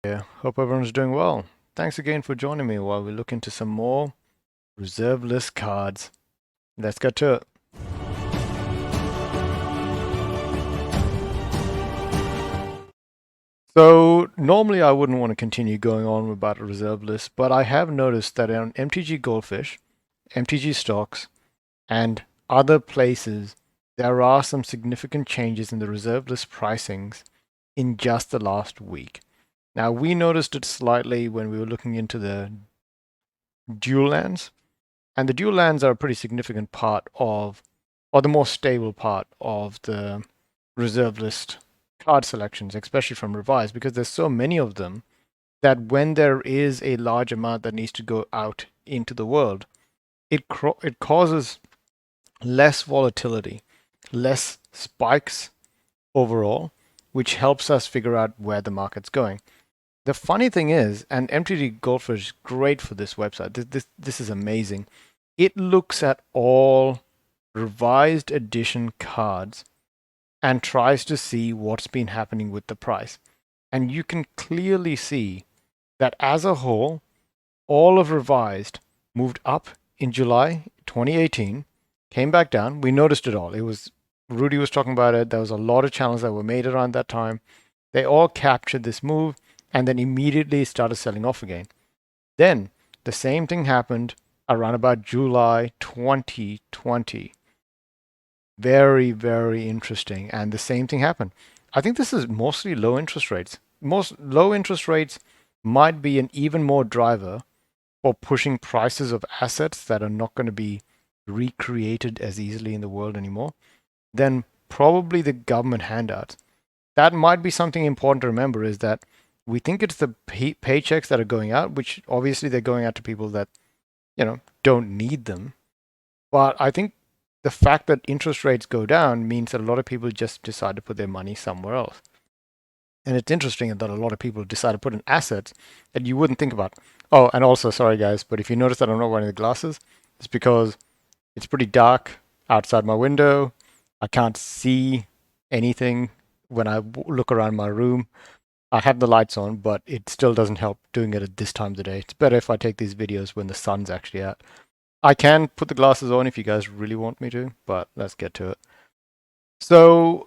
Yeah, hope everyone's doing well. Thanks again for joining me while we look into some more reserve list cards. Let's get to it. So normally I wouldn't want to continue going on about a reserve list, but I have noticed that on MTG Goldfish, MTG Stocks, and other places, there are some significant changes in the reserve list pricings in just the last week. Now, we noticed it slightly when we were looking into the dual lands, and the dual lands are a pretty significant part of, or the more stable part of the reserve list card selections, especially from revised, because there's so many of them that when there is a large amount that needs to go out into the world, it causes less volatility, less spikes overall, which helps us figure out where the market's going. The funny thing is, and MTG Goldfish is great for this website. This is amazing. It looks at all revised edition cards and tries to see what's been happening with the price. And you can clearly see that as a whole, all of revised moved up in July 2018, came back down. We noticed it all. It was Rudy was talking about it. There was a lot of channels that were made around that time. They all captured this move and then immediately started selling off again. Then the same thing happened around about July 2020. Very, very interesting. And the same thing happened. I think this is mostly low interest rates. Most low interest rates might be an even more driver for pushing prices of assets that are not going to be recreated as easily in the world anymore than probably the government handouts. That might be something important to remember, is that we think it's the paychecks that are going out, which obviously they're going out to people that, don't need them. But I think the fact that interest rates go down means that a lot of people just decide to put their money somewhere else. And it's interesting that a lot of people decide to put in assets that you wouldn't think about. Oh, and also, sorry guys, but if you notice that I'm not wearing the glasses, it's because it's pretty dark outside my window. I can't see anything when I look around my room. I have the lights on, but it still doesn't help doing it at this time of the day. It's better if I take these videos when the sun's actually out. I can put the glasses on if you guys really want me to, but let's get to it. So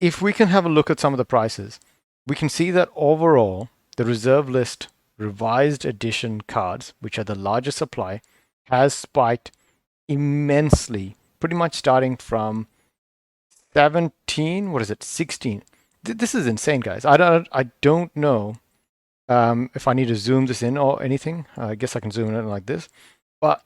if we can have a look at some of the prices, we can see that overall, the reserve list revised edition cards, which are the largest supply, has spiked immensely, pretty much starting from 16. This is insane, guys. I don't know if I need to zoom this in or anything. I guess I can zoom in like this, but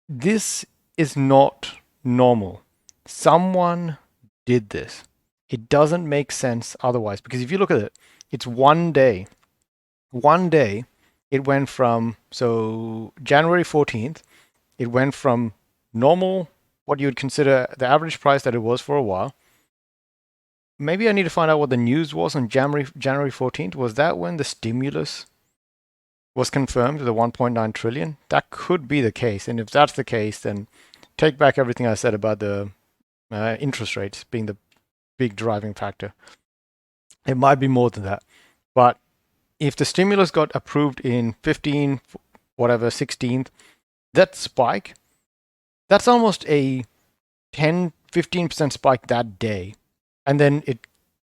this is not normal. Someone did this. It doesn't make sense otherwise, because if you look at it, it's one day. One day, it went from, so January 14th, it went from normal, what you would consider the average price that it was for a while. Maybe I need to find out what the news was on January 14th. Was that when the stimulus was confirmed, the 1.9 trillion? That could be the case. And if that's the case, then take back everything I said about the interest rates being the big driving factor. It might be more than that. But if the stimulus got approved in 15, whatever, 16th, that spike, that's almost a 10, 15% spike that day. And then it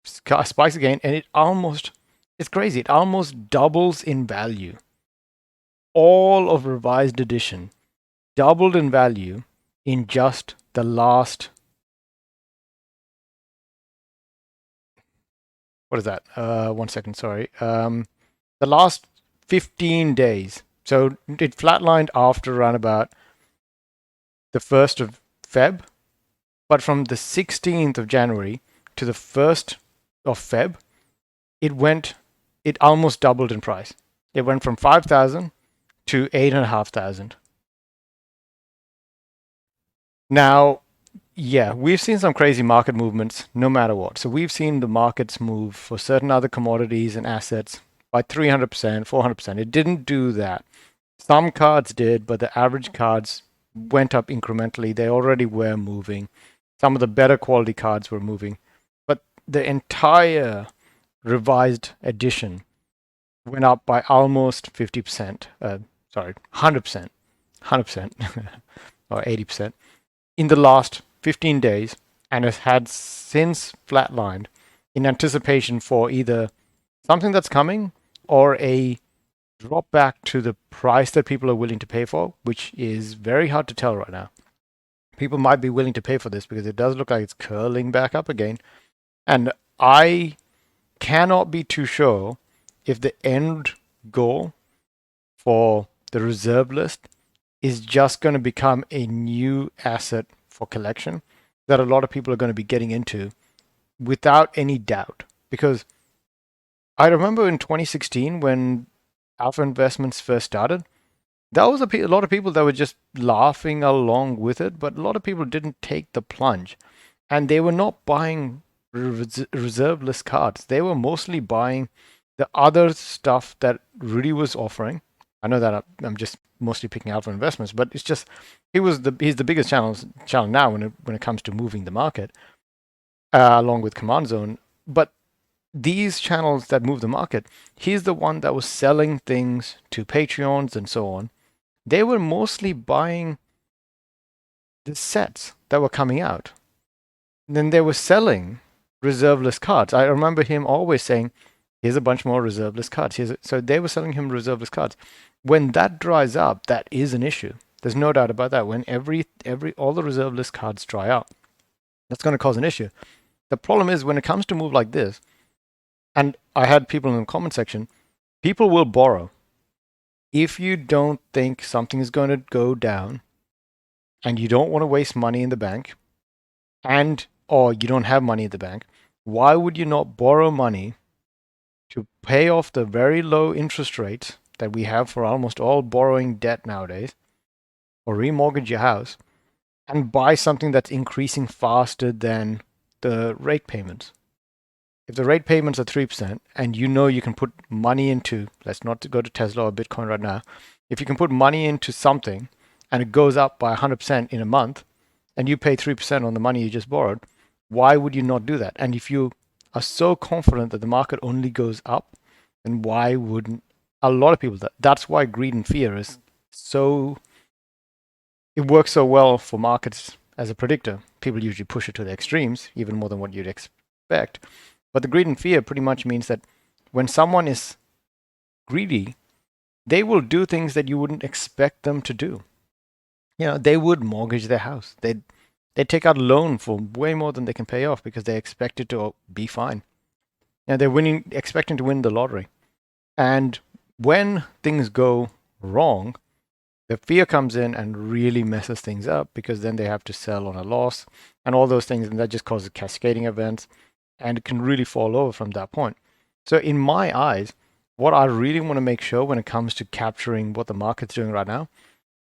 spikes again, and it's crazy. It almost doubles in value. All of revised edition doubled in value in just the last, what is that? 1 second, sorry. The last 15 days. So it flatlined after around about the 1st of Feb, but from the 16th of January to the 1st of Feb, it almost doubled in price. It went from 5,000 to 8,500. Now, yeah, we've seen some crazy market movements no matter what. So we've seen the markets move for certain other commodities and assets by 300%, 400%. It didn't do that. Some cards did, but the average cards went up incrementally. They already were moving. Some of the better quality cards were moving. But the entire revised edition went up by almost 50%. Sorry, 100%. 100% or 80% in the last 15 days, and has had since flatlined in anticipation for either something that's coming or a drop back to the price that people are willing to pay for, which is very hard to tell right now. People might be willing to pay for this because it does look like it's curling back up again. And I cannot be too sure if the end goal for the reserve list is just going to become a new asset for collection that a lot of people are going to be getting into without any doubt. Because I remember in 2016 when alpha investments first started, there was a lot of people that were just laughing along with it, but a lot of people didn't take the plunge. And they were not buying reserve list cards. They were mostly buying the other stuff that Rudy was offering. I know that I'm just mostly picking alpha investments, but it's just he's the biggest channel now when it comes to moving the market, along with Command Zone. But these channels that move the market, he's the one that was selling things to Patreons and so on. They were mostly buying the sets that were coming out. And then they were selling reserve list cards. I remember him always saying, here's a bunch more reserve list cards. So they were selling him reserve list cards. When that dries up, that is an issue. There's no doubt about that. When all the reserve list cards dry up, that's going to cause an issue. The problem is when it comes to a move like this, and I had people in the comment section, people will borrow. If you don't think something is going to go down and you don't want to waste money in the bank, or you don't have money in the bank, why would you not borrow money to pay off the very low interest rates that we have for almost all borrowing debt nowadays, or remortgage your house, and buy something that's increasing faster than the rate payments? If the rate payments are 3% and you know you can put money into, let's not go to Tesla or Bitcoin right now, if you can put money into something and it goes up by 100% in a month and you pay 3% on the money you just borrowed, why would you not do that? And if you are so confident that the market only goes up, then why wouldn't a lot of people? That's why greed and fear is so, it works so well for markets as a predictor. People usually push it to the extremes, even more than what you'd expect. But the greed and fear pretty much means that when someone is greedy, they will do things that you wouldn't expect them to do. You know, they would mortgage their house. They'd take out a loan for way more than they can pay off because they expect it to be fine. And they're expecting to win the lottery. And when things go wrong, the fear comes in and really messes things up because then they have to sell on a loss and all those things, and that just causes cascading events, and it can really fall over from that point. So in my eyes, what I really want to make sure when it comes to capturing what the market's doing right now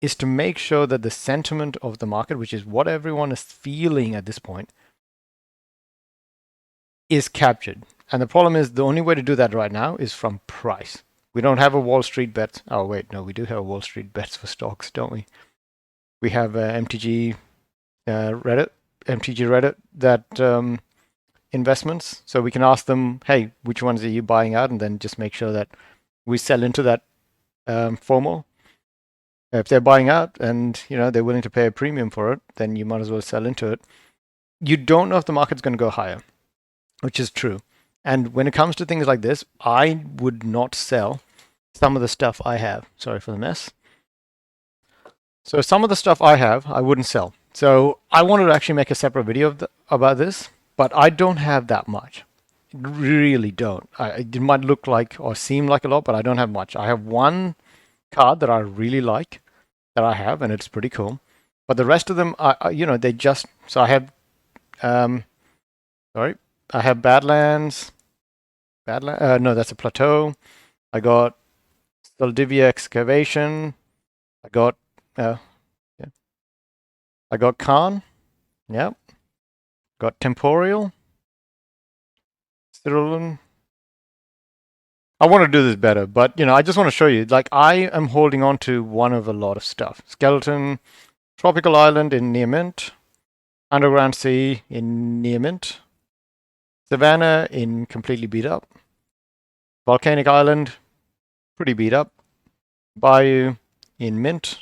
is to make sure that the sentiment of the market, which is what everyone is feeling at this point, is captured. And the problem is the only way to do that right now is from price. We don't have a Wall Street bet. Oh, wait, no, we do have Wall Street bets for stocks, don't we? We have MTG Reddit that investments. So we can ask them, hey, which ones are you buying out? And then just make sure that we sell into that FOMO. If they're buying out and they're willing to pay a premium for it, then you might as well sell into it. You don't know if the market's going to go higher, which is true. And when it comes to things like this, I would not sell some of the stuff I have. Sorry for the mess. So some of the stuff I have, I wouldn't sell. So I wanted to actually make a separate video about this, but I don't have that much. Really don't. It might look like or seem like a lot, but I don't have much. I have one card that I really like that I have, and it's pretty cool. But the rest of them, they just. So I have, I have Badlands. No, that's a plateau. I got Saldivia Excavation. I got, I got Khan. Yep. Got Temporal. Cerulean. I want to do this better, but I just want to show you. Like, I am holding on to one of a lot of stuff. Skeleton, Tropical Island in near mint, Underground Sea in near mint, Savannah in completely beat up, Volcanic Island, pretty beat up. Bayou in mint.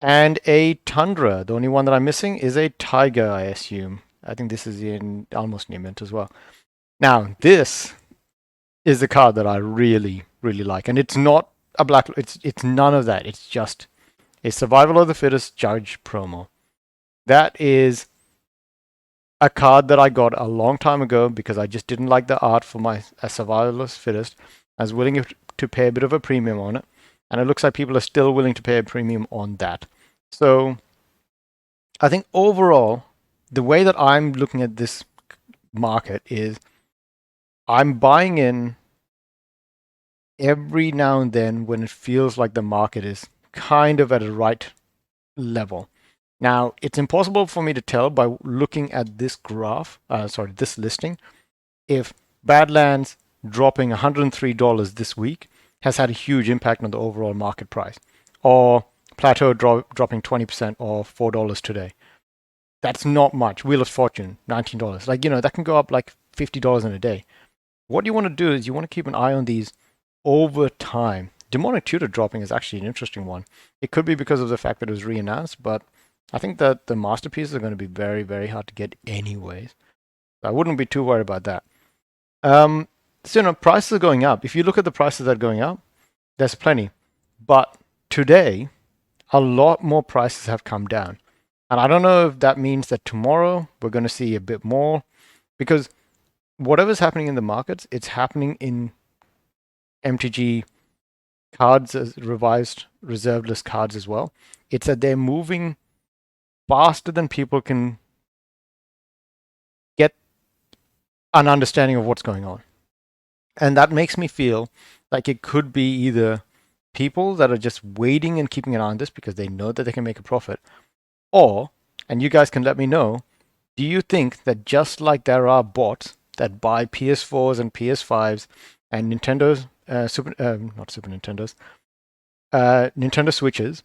And a Tundra. The only one that I'm missing is a Tiger, I assume. I think this is in almost near mint as well. Now, this is the card that I really, really like. And it's not a black... It's none of that. It's just a Survival of the Fittest Judge promo. That is a card that I got a long time ago because I just didn't like the art for my Survival of the Fittest. I was willing to pay a bit of a premium on it. And it looks like people are still willing to pay a premium on that. So I think overall, the way that I'm looking at this market is I'm buying in every now and then when it feels like the market is kind of at a right level. Now, it's impossible for me to tell by looking at this graph, this listing, if Badlands dropping $103 this week has had a huge impact on the overall market price, or Plateau dropping 20% or $4 today. That's not much. Wheel of Fortune, $19. Like, that can go up like $50 in a day. What you want to do is you want to keep an eye on these over time. Demonic Tutor dropping is actually an interesting one. It could be because of the fact that it was re-announced, but I think that the masterpieces are going to be very, very hard to get anyways. I wouldn't be too worried about that. So, prices are going up. If you look at the prices that are going up, there's plenty. But today, a lot more prices have come down. And I don't know if that means that tomorrow we're going to see a bit more, because whatever's happening in the markets, it's happening in MTG cards, as revised reserved list cards as well. It's that they're moving faster than people can get an understanding of what's going on. And that makes me feel like it could be either people that are just waiting and keeping an eye on this because they know that they can make a profit, or, and you guys can let me know, do you think that just like there are bots that buy PS4s and PS5s and Nintendo's, Nintendo Switches,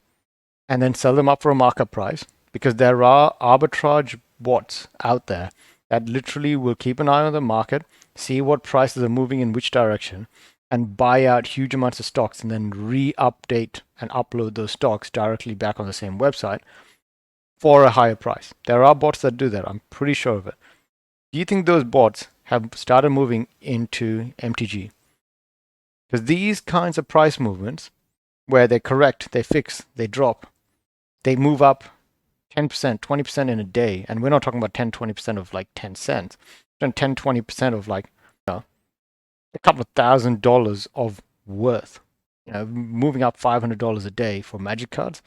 and then sell them up for a markup price? Because there are arbitrage bots out there that literally will keep an eye on the market, see what prices are moving in which direction, and buy out huge amounts of stocks and then re-update and upload those stocks directly back on the same website for a higher price. There are bots that do that. I'm pretty sure of it. Do you think those bots have started moving into MTG? Because these kinds of price movements, where they correct, they fix, they drop, they move up 10%, 20% in a day, and we're not talking about 10, 20% of like 10 cents, 10, 20% of like a couple of $1,000 of worth, moving up $500 a day for Magic cards.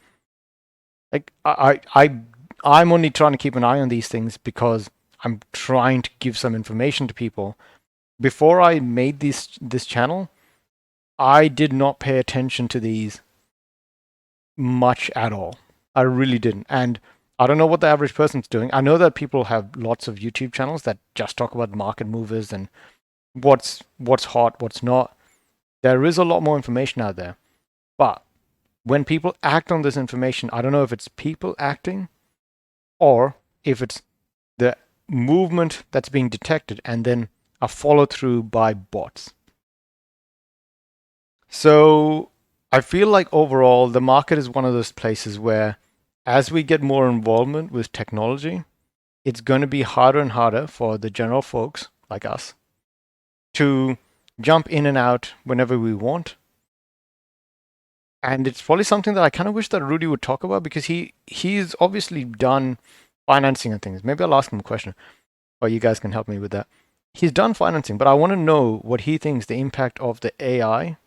Like I'm only trying to keep an eye on these things because I'm trying to give some information to people. Before I made this channel, I did not pay attention to these much at all. I really didn't. And I don't know what the average person's doing. I know that people have lots of YouTube channels that just talk about market movers and what's hot, what's not. There is a lot more information out there. But when people act on this information, I don't know if it's people acting or if it's the movement that's being detected and then a follow through by bots. So I feel like overall the market is one of those places where as we get more involvement with technology, it's going to be harder and harder for the general folks like us to jump in and out whenever we want. And it's probably something that I kind of wish that Rudy would talk about, because he's obviously done financing and things. Maybe I'll ask him a question, or you guys can help me with that. He's done financing, but I want to know what he thinks the impact of the AI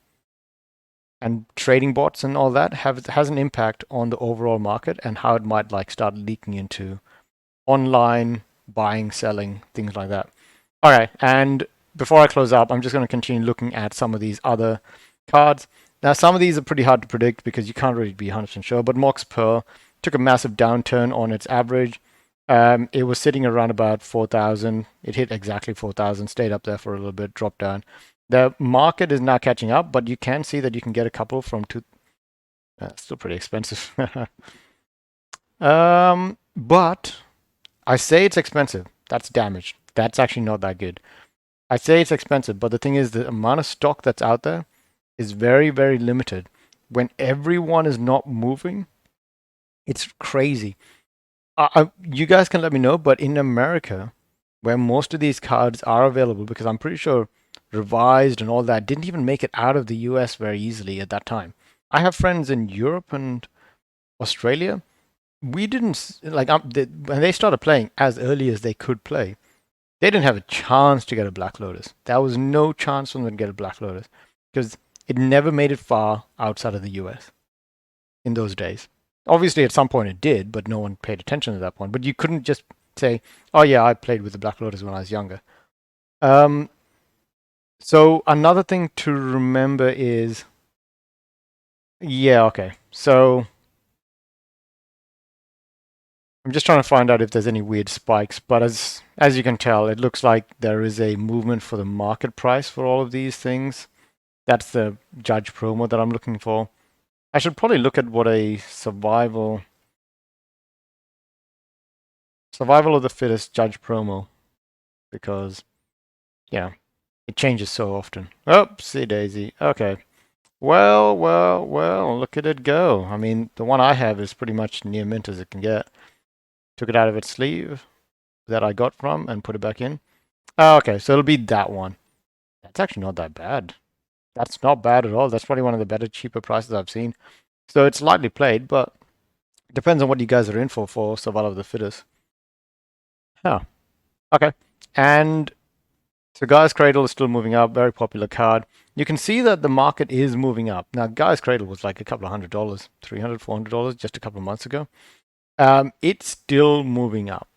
and trading bots and all that has an impact on the overall market, and how it might like start leaking into online buying, selling, things like that. All right, and before I close up, I'm just going to continue looking at some of these other cards. Now, some of these are pretty hard to predict because you can't really be 100% sure, but Mox Pearl took a massive downturn on its average. It was sitting around about 4,000. It hit exactly 4,000, stayed up there for a little bit, dropped down. The market is now catching up, but you can see that you can get a couple from two. Still pretty expensive. But I say it's expensive. That's damaged. That's actually not that good. I'd say it's expensive, but the thing is, the amount of stock that's out there is very, very limited. When everyone is not moving, it's crazy. You guys can let me know, but in America, where most of these cards are available, because I'm pretty sure Revised and all that didn't even make it out of the US very easily at that time. I have friends in Europe and Australia. We didn't, like, when they started playing as early as they could play, they didn't have a chance to get a Black Lotus. There was no chance for them to get a Black Lotus because it never made it far outside of the US in those days. Obviously, at some point it did, but no one paid attention at that point. But you couldn't just say, "Oh yeah, I played with the Black Lotus when I was younger." Um, so another thing to remember is, yeah, okay. So I'm just trying to find out if there's any weird spikes, but as you can tell, it looks like there is a movement for the market price for all of these things. That's the judge promo that I'm looking for. I should probably look at what a survival of the fittest judge promo, because yeah, it changes so often. Oopsie daisy. Okay. Well, look at it go. I mean, the one I have is pretty much near mint as it can get. Took it out of its sleeve that I got from and put it back in. Oh, okay, so it'll be that one. That's actually not that bad. That's not bad at all. That's probably one of the better, cheaper prices I've seen. So it's lightly played, but it depends on what you guys are in for survival of the fittest. Oh, okay. And so Guy's Cradle is still moving up, very popular card. You can see that the market is moving up. Now, Guy's Cradle was like a couple of $100, $300, $400 just a couple of months ago. It's still moving up,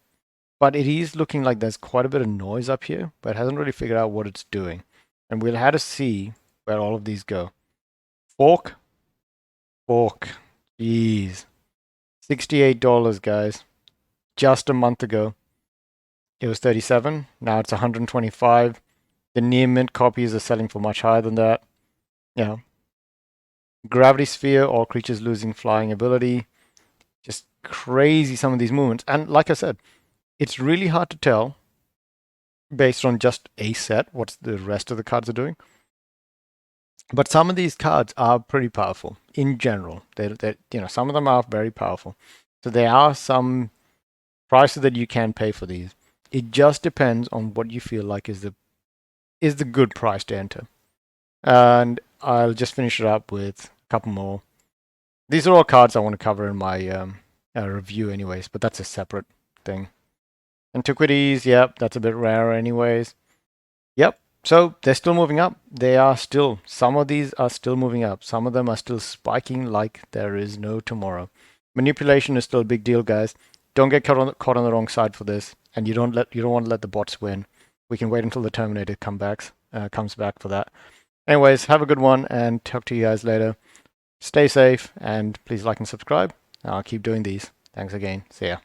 but it is looking like there's quite a bit of noise up here, but it hasn't really figured out what it's doing. And we'll have to see where all of these go. Fork. Jeez. $68, guys. Just a month ago, it was 37. Now it's 125. The near mint copies are selling for much higher than that. Yeah. Gravity Sphere, all creatures losing flying ability. Just crazy, some of these movements. And like I said, it's really hard to tell based on just a set what the rest of the cards are doing. But some of these cards are pretty powerful in general. Some of them are very powerful. So there are some prices that you can pay for these. It just depends on what you feel like is the good price to enter. And I'll just finish it up with a couple more. These are all cards I want to cover in my review anyways, but that's a separate thing. Antiquities, yep, that's a bit rarer anyways. Yep, so they're still moving up. Some of these are still moving up. Some of them are still spiking like there is no tomorrow. Manipulation is still a big deal, guys. Don't get caught on the wrong side for this, and you don't want to let the bots win. We can wait until the Terminator comes back for that. Anyways, have a good one, and talk to you guys later. Stay safe, and please like and subscribe. I'll keep doing these. Thanks again. See ya.